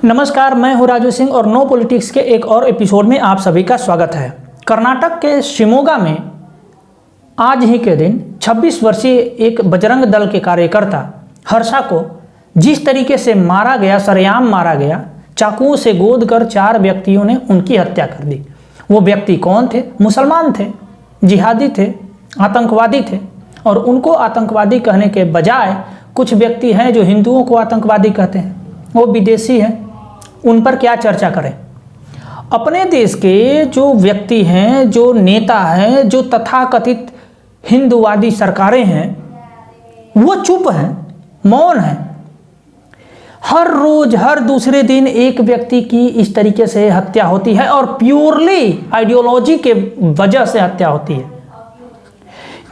नमस्कार, मैं हूं राजू सिंह और नो पॉलिटिक्स के एक और एपिसोड में आप सभी का स्वागत है। कर्नाटक के शिमोगा में आज ही के दिन 26 वर्षीय एक बजरंग दल के कार्यकर्ता हर्षा को जिस तरीके से मारा गया, सरेआम मारा गया, चाकुओं से गोद कर 4 व्यक्तियों ने उनकी हत्या कर दी। वो व्यक्ति कौन थे? मुसलमान थे, जिहादी थे, आतंकवादी थे। और उनको आतंकवादी कहने के बजाय कुछ व्यक्ति हैं जो हिंदुओं को आतंकवादी कहते हैं, वो विदेशी हैं, उन पर क्या चर्चा करें। अपने देश के जो व्यक्ति हैं, जो नेता हैं, जो तथाकथित हिंदुवादी सरकारें हैं, वो चुप हैं, मौन हैं। हर रोज, हर दूसरे दिन एक व्यक्ति की इस तरीके से हत्या होती है और प्योरली आइडियोलॉजी के वजह से हत्या होती है।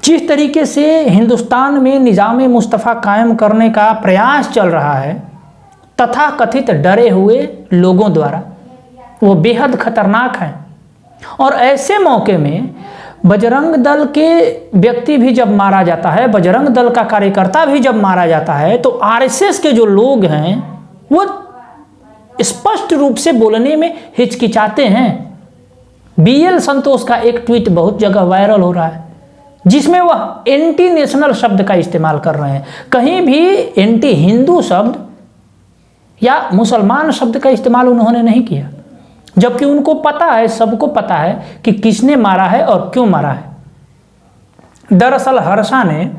जिस तरीके से हिंदुस्तान में निज़ाम मुस्तफ़ा कायम करने का प्रयास चल रहा है तथा कथित डरे हुए लोगों द्वारा, वो बेहद खतरनाक है। और ऐसे मौके में बजरंग दल के व्यक्ति भी जब मारा जाता है, बजरंग दल का कार्यकर्ता भी जब मारा जाता है, तो आरएसएस के जो लोग हैं वो स्पष्ट रूप से बोलने में हिचकिचाते हैं। बीएल संतोष का एक ट्वीट बहुत जगह वायरल हो रहा है जिसमें वह एंटी नेशनल शब्द का इस्तेमाल कर रहे हैं। कहीं भी एंटी हिंदू शब्द या मुसलमान शब्द का इस्तेमाल उन्होंने नहीं किया, जबकि उनको पता है, सबको पता है कि किसने मारा है और क्यों मारा है। दरअसल हर्षा ने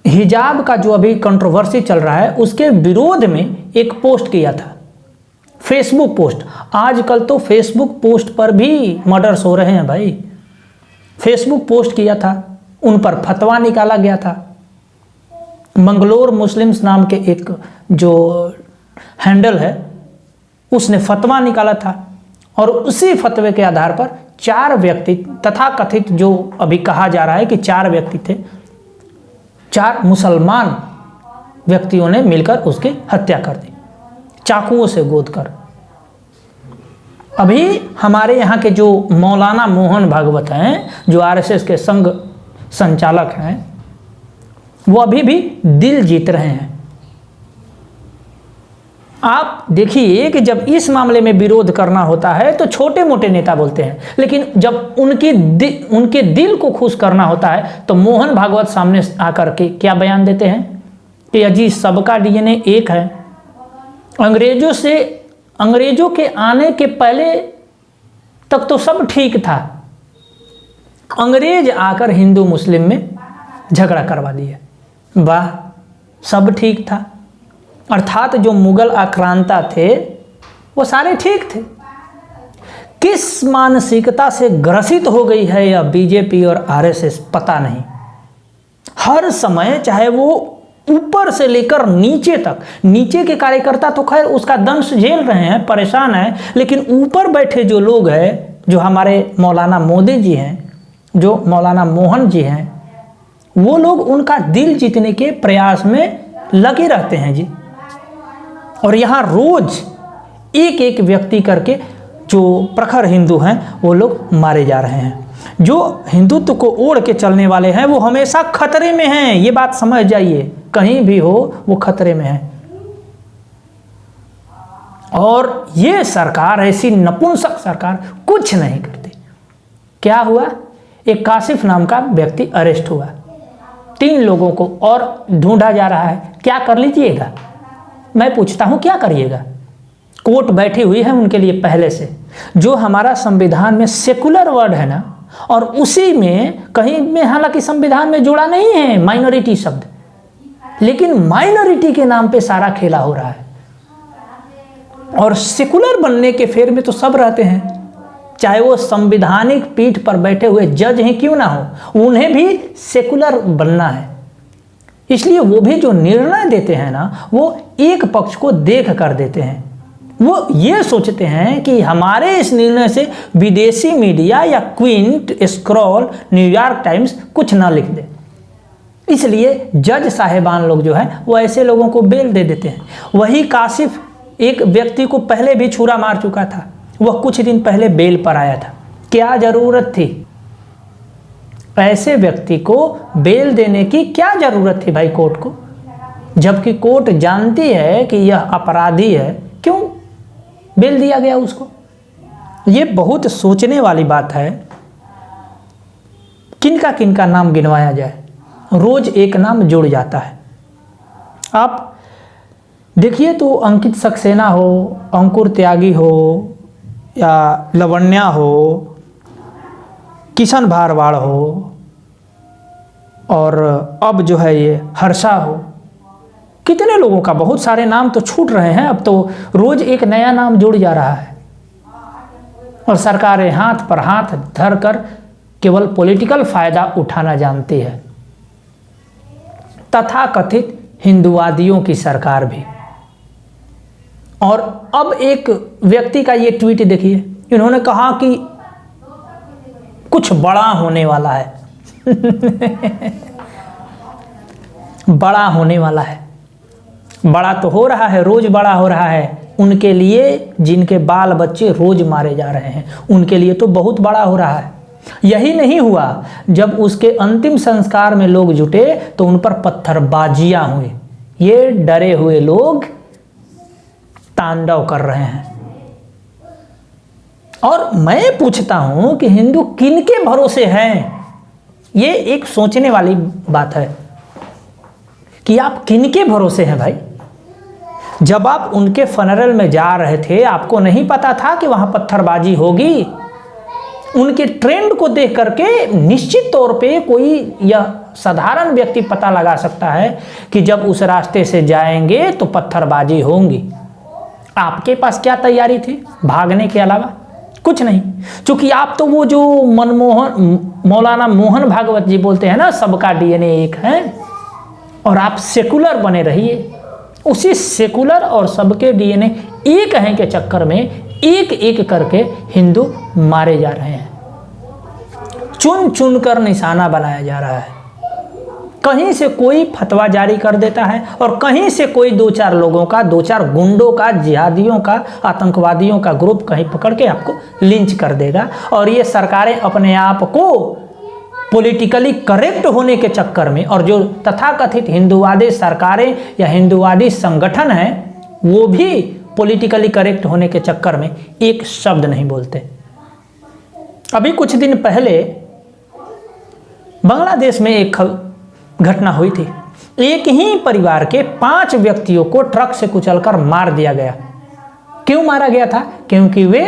हिजाब का जो अभी कंट्रोवर्सी चल रहा है उसके विरोध में एक पोस्ट किया था, फेसबुक पोस्ट। आजकल तो फेसबुक पोस्ट पर भी मर्डर्स हो रहे हैं भाई। फेसबुक पोस्ट किया था, उन पर फतवा निकाला गया था। मंगलोर मुस्लिम्स नाम के एक जो हैंडल है उसने फतवा निकाला था और उसी फतवे के आधार पर 4 व्यक्ति तथाकथित, जो अभी कहा जा रहा है कि 4 व्यक्ति थे, 4 मुसलमान व्यक्तियों ने मिलकर उसकी हत्या कर दी, चाकुओं से गोद कर। अभी हमारे यहाँ के जो मौलाना मोहन भागवत हैं, जो आरएसएस के संघ संचालक हैं, वो अभी भी दिल जीत रहे हैं। आप देखिए कि जब इस मामले में विरोध करना होता है तो छोटे मोटे नेता बोलते हैं, लेकिन जब उनके दिल को खुश करना होता है तो मोहन भागवत सामने आकर के क्या बयान देते हैं कि अजी सबका डीएनए एक है। अंग्रेजों के आने के पहले तक तो सब ठीक था, अंग्रेज आकर हिंदू मुस्लिम में झगड़ा करवा दिया। वाह, सब ठीक था। अर्थात जो मुगल आक्रांता थे वो सारे ठीक थे। किस मानसिकता से ग्रसित हो गई है यह बीजेपी और आरएसएस पता नहीं। हर समय, चाहे वो ऊपर से लेकर नीचे तक, नीचे के कार्यकर्ता तो खैर उसका दंश झेल रहे हैं, परेशान हैं, लेकिन ऊपर बैठे जो लोग हैं, जो हमारे मौलाना मोदी जी हैं, जो मौलाना मोहन जी हैं, वो लोग उनका दिल जीतने के प्रयास में लगे रहते हैं जी। और यहाँ रोज एक एक व्यक्ति करके जो प्रखर हिंदू हैं वो लोग मारे जा रहे हैं। जो हिंदुत्व को ओढ़ के चलने वाले हैं वो हमेशा खतरे में हैं, ये बात समझ जाइए। कहीं भी हो वो खतरे में है। और ये सरकार, ऐसी नपुंसक सरकार, कुछ नहीं करती। क्या हुआ? एक कासिफ नाम का व्यक्ति अरेस्ट हुआ, 3 लोगों को और ढूंढा जा रहा है। क्या कर लीजिएगा? मैं पूछता हूं, क्या करिएगा? कोर्ट बैठी हुई है उनके लिए पहले से। जो हमारा संविधान में सेकुलर वर्ड है ना, और उसी में कहीं में, हालांकि संविधान में जोड़ा नहीं है माइनॉरिटी शब्द, लेकिन माइनॉरिटी के नाम पे सारा खेला हो रहा है। और सेकुलर बनने के फेर में तो सब रहते हैं, चाहे वो संवैधानिक पीठ पर बैठे हुए जज ही क्यों ना हो, उन्हें भी सेकुलर बनना है। इसलिए वो भी जो निर्णय देते हैं ना, वो एक पक्ष को देख कर देते हैं। वो ये सोचते हैं कि हमारे इस निर्णय से विदेशी मीडिया या क्विंट, स्क्रॉल, न्यूयॉर्क टाइम्स कुछ ना लिख दे। इसलिए जज साहेबान लोग जो है वो ऐसे लोगों को बेल दे देते हैं। वही कासिफ एक व्यक्ति को पहले भी छुरा मार चुका था, वह कुछ दिन पहले बेल पर आया था। क्या जरूरत थी? ऐसे व्यक्ति को बेल देने की क्या जरूरत थी भाई कोर्ट को? जबकि कोर्ट जानती है कि यह अपराधी है, क्यों बेल दिया गया उसको? ये बहुत सोचने वाली बात है। किनका नाम गिनवाया जाए, रोज एक नाम जुड़ जाता है। आप देखिए तो अंकित सक्सेना हो, अंकुर त्यागी हो, या लवण्या हो, किशन भारवाड़ हो, और अब जो है ये हर्षा हो, कितने लोगों का बहुत सारे नाम तो छूट रहे हैं। अब तो रोज एक नया नाम जुड़ जा रहा है और सरकारें हाथ पर हाथ धर कर केवल पॉलिटिकल फायदा उठाना जानती है। तथाकथित हिंदुवादियों की सरकार भी। और अब एक व्यक्ति का ये ट्वीट देखिए, इन्होंने कहा कि कुछ बड़ा होने वाला है बड़ा होने वाला है। बड़ा तो हो रहा है, रोज बड़ा हो रहा है। उनके लिए जिनके बाल बच्चे रोज मारे जा रहे हैं, उनके लिए तो बहुत बड़ा हो रहा है। यही नहीं हुआ, जब उसके अंतिम संस्कार में लोग जुटे तो उन पर पत्थरबाजियां हुई। ये डरे हुए लोग तांडव कर रहे हैं। और मैं पूछता हूं कि हिंदू किनके भरोसे हैं? ये एक सोचने वाली बात है कि आप किनके भरोसे हैं भाई। जब आप उनके फनरल में जा रहे थे, आपको नहीं पता था कि वहां पत्थरबाजी होगी? उनके ट्रेंड को देख करके निश्चित तौर पे कोई यह साधारण व्यक्ति पता लगा सकता है कि जब उस रास्ते से जाएंगे तो पत्थरबाजी होंगी। आपके पास क्या तैयारी थी भागने के अलावा? कुछ नहीं। क्योंकि आप तो वो जो मौलाना मोहन भागवत जी बोलते हैं ना, सबका डीएनए एक है, और आप सेकुलर बने रहिए। उसी सेकुलर और सबके डीएनए एक हैं के चक्कर में एक एक करके हिंदू मारे जा रहे हैं। चुन चुन कर निशाना बनाया जा रहा है। कहीं से कोई फतवा जारी कर देता है और कहीं से कोई दो चार लोगों का, दो चार गुंडों का, जिहादियों का, आतंकवादियों का ग्रुप कहीं पकड़ के आपको लिंच कर देगा। और ये सरकारें अपने आप को पॉलिटिकली करेक्ट होने के चक्कर में, और जो तथाकथित हिंदुवादी सरकारें या हिंदुवादी संगठन हैं, वो भी पॉलिटिकली करेक्ट होने के चक्कर में एक शब्द नहीं बोलते। अभी कुछ दिन पहले बांग्लादेश में एक घटना हुई थी। एक ही परिवार के 5 व्यक्तियों को ट्रक से कुचलकर मार दिया गया। क्यों मारा गया था? क्योंकि वे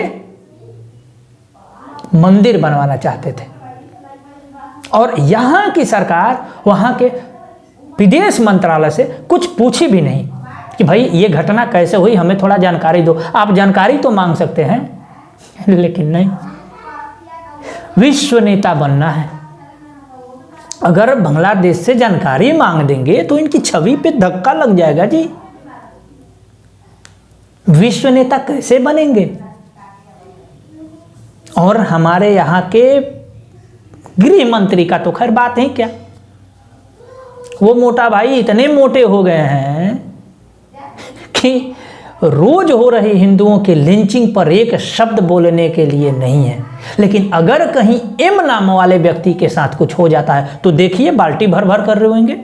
मंदिर बनवाना चाहते थे। और यहां की सरकार वहां के विदेश मंत्रालय से कुछ पूछी भी नहीं कि भाई ये घटना कैसे हुई, हमें थोड़ा जानकारी दो। आप जानकारी तो मांग सकते हैं, लेकिन नहीं। विश्व नेता बनना है, अगर बांग्लादेश से जानकारी मांग देंगे तो इनकी छवि पे धक्का लग जाएगा जी। विश्व नेता कैसे बनेंगे? और हमारे यहाँ के गृह मंत्री का तो खैर बात ही क्या, वो मोटा भाई इतने मोटे हो गए हैं कि रोज हो रही हिंदुओं के लिंचिंग पर एक शब्द बोलने के लिए नहीं है। लेकिन अगर कहीं एम नाम वाले व्यक्ति के साथ कुछ हो जाता है तो देखिए बाल्टी भर भर कर रोएंगे,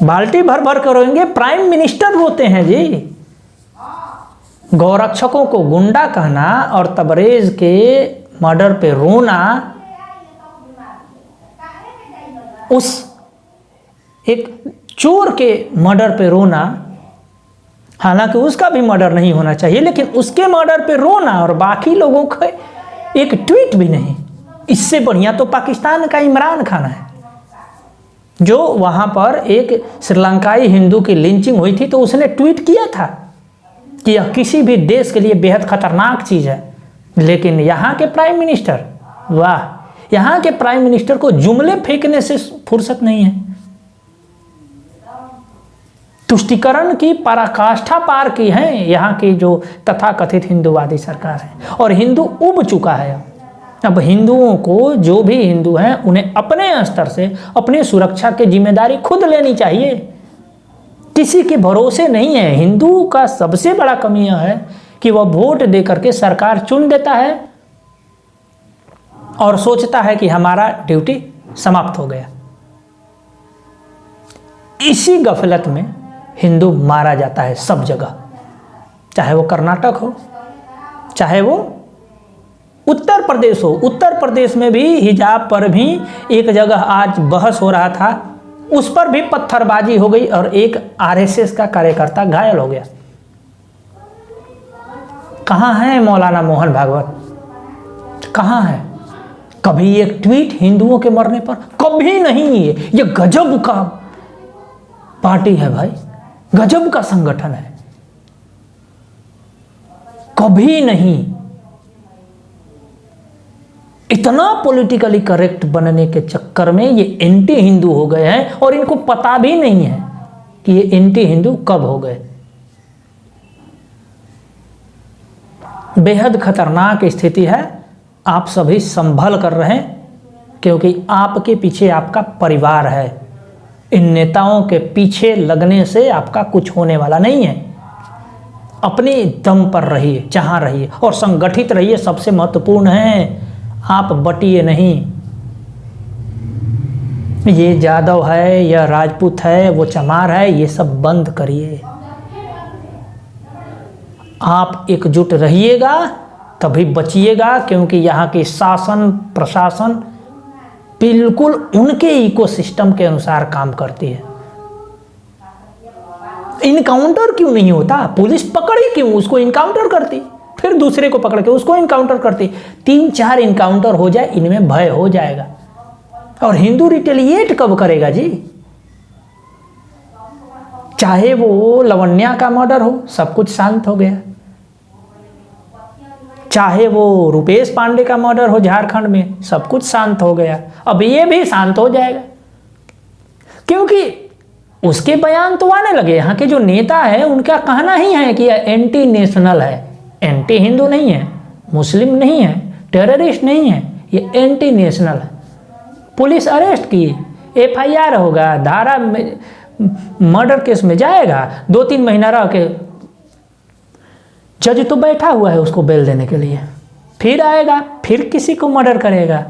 बाल्टी भर भर कर रोएंगे। प्राइम मिनिस्टर रोते हैं जी। गौरक्षकों को गुंडा कहना और तबरेज के मर्डर पे रोना, उस एक चोर के मर्डर पे रोना, हालांकि उसका भी मर्डर नहीं होना चाहिए, लेकिन उसके मर्डर पे रोना और बाकी लोगों का एक ट्वीट भी नहीं। इससे बढ़िया तो पाकिस्तान का इमरान खान है, जो वहां पर एक श्रीलंकाई हिंदू की लिंचिंग हुई थी तो उसने ट्वीट किया था कि यह किसी भी देश के लिए बेहद खतरनाक चीज है। लेकिन यहाँ के प्राइम मिनिस्टर, वाह, यहाँ के प्राइम मिनिस्टर को जुमले फेंकने से फुर्सत नहीं है। तुष्टिकरण की पराकाष्ठा पार की है यहाँ की जो तथाकथित हिंदुवादी सरकार है। और हिंदू उब चुका है। अब हिंदुओं को, जो भी हिंदू हैं, उन्हें अपने स्तर से अपनी सुरक्षा की जिम्मेदारी खुद लेनी चाहिए। किसी के भरोसे नहीं है। हिंदू का सबसे बड़ा कमी यह है कि वह वोट दे करके सरकार चुन देता है और सोचता है कि हमारा ड्यूटी समाप्त हो गया। इसी गफलत में हिंदू मारा जाता है सब जगह, चाहे वो कर्नाटक हो, चाहे वो उत्तर प्रदेश हो। उत्तर प्रदेश में भी हिजाब पर भी एक जगह आज बहस हो रहा था, उस पर भी पत्थरबाजी हो गई और एक आरएसएस का कार्यकर्ता घायल हो गया। कहाँ है मौलाना मोहन भागवत, कहाँ है? कभी एक ट्वीट हिंदुओं के मरने पर, कभी नहीं। ये गजब का पार्टी है भाई, गजब का संगठन है, कभी नहीं। इतना पॉलिटिकली करेक्ट बनने के चक्कर में ये एंटी हिंदू हो गए हैं और इनको पता भी नहीं है कि ये एंटी हिंदू कब हो गए। बेहद खतरनाक स्थिति है, आप सभी संभल कर रहें, क्योंकि आपके पीछे आपका परिवार है। इन नेताओं के पीछे लगने से आपका कुछ होने वाला नहीं है। अपने दम पर रहिए, जहां रहिए और संगठित रहिए, सबसे महत्वपूर्ण है। आप बटिए नहीं, ये जादव है या राजपूत है, वो चमार है, ये सब बंद करिए। आप एकजुट रहिएगा तभी बचिएगा, क्योंकि यहाँ की शासन प्रशासन बिल्कुल उनके इकोसिस्टम के अनुसार काम करती है। इनकाउंटर क्यों नहीं होता? पुलिस पकड़ी क्यों? उसको इनकाउंटर करती, फिर दूसरे को पकड़ के उसको इनकाउंटर करती। 3-4 इनकाउंटर हो जाए, इनमें भय हो जाएगा। और हिंदू रिटेलिएट कब करेगा जी? चाहे वो लवण्या का मर्डर हो, सब कुछ शांत हो गया। चाहे वो रुपेश पांडे का मर्डर हो झारखंड में, सब कुछ शांत हो गया। अब ये भी शांत हो जाएगा, क्योंकि उसके बयान तो आने लगे। यहाँ के जो नेता है उनका कहना ही है कि एंटी नेशनल है, एंटी हिंदू नहीं है, मुस्लिम नहीं है, टेररिस्ट नहीं है, ये एंटी नेशनल है। पुलिस अरेस्ट की, FIR होगा, धारा में मर्डर केस में जाएगा, 2-3 महीना रह के जज तो बैठा हुआ है उसको बेल देने के लिए, फिर आएगा, फिर किसी को मर्डर करेगा।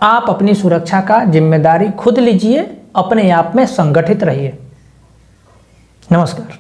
आप अपनी सुरक्षा का जिम्मेदारी खुद लीजिए, अपने आप में संगठित रहिए। नमस्कार।